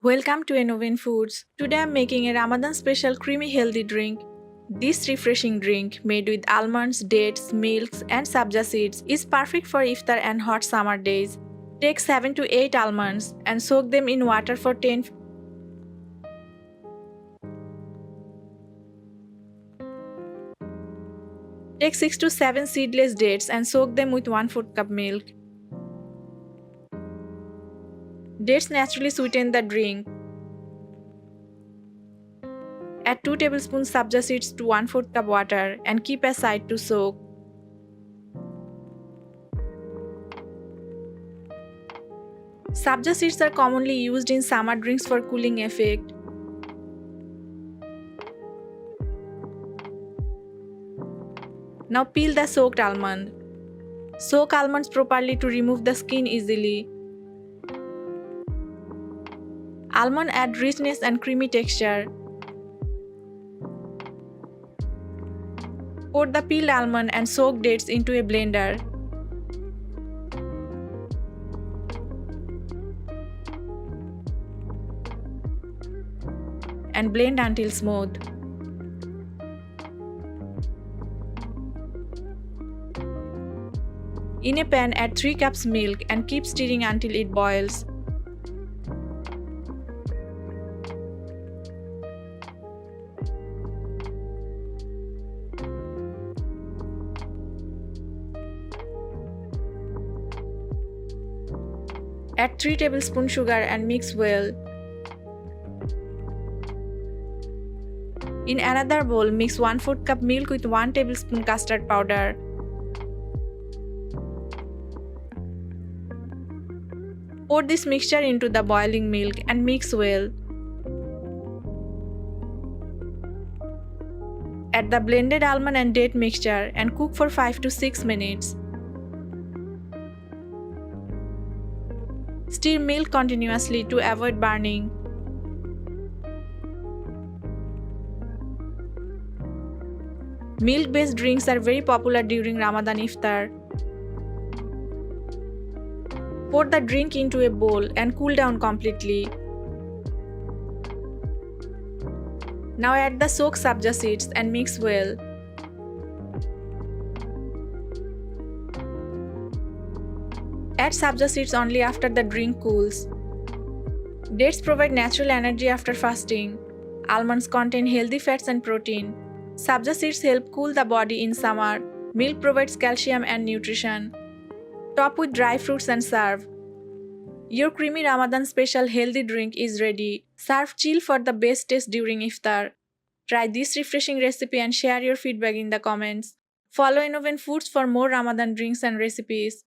Welcome to Innovative Foods. Today I'm making a Ramadan Special Creamy Healthy Drink. This refreshing drink, made with almonds, dates, milks, and sabja seeds, is perfect for iftar and hot summer days. Take 7 to 8 almonds and soak them in water for 10. Take 6 to 7 seedless dates and soak them with 1/4 cup milk. Dates naturally sweeten the drink. Add 2 tablespoons sabja seeds to 1/4 cup water and keep aside to soak. Sabja seeds are commonly used in summer drinks for cooling effect. Now peel the soaked almond. Soak almonds properly to remove the skin easily. Almond add richness and creamy texture. Pour the peeled almond and soaked dates into a blender. And blend until smooth. In a pan, add 3 cups milk and keep stirring until it boils. Add 3 tablespoons sugar and mix well. In another bowl, mix 1/4 cup milk with 1 tablespoon custard powder. Pour this mixture into the boiling milk and mix well. Add the blended almond and date mixture and cook for 5 to 6 minutes. Stir milk continuously to avoid burning. Milk-based drinks are very popular during Ramadan Iftar. Pour the drink into a bowl and cool down completely. Now add the soaked sabja seeds and mix well. Add sabja seeds only after the drink cools. Dates provide natural energy after fasting. Almonds contain healthy fats and protein. Sabja seeds help cool the body in summer. Milk provides calcium and nutrition. Top with dry fruits and serve. Your creamy Ramadan special healthy drink is ready. Serve chill for the best taste during iftar. Try this refreshing recipe and share your feedback in the comments. Follow Innovative Foods for more Ramadan drinks and recipes.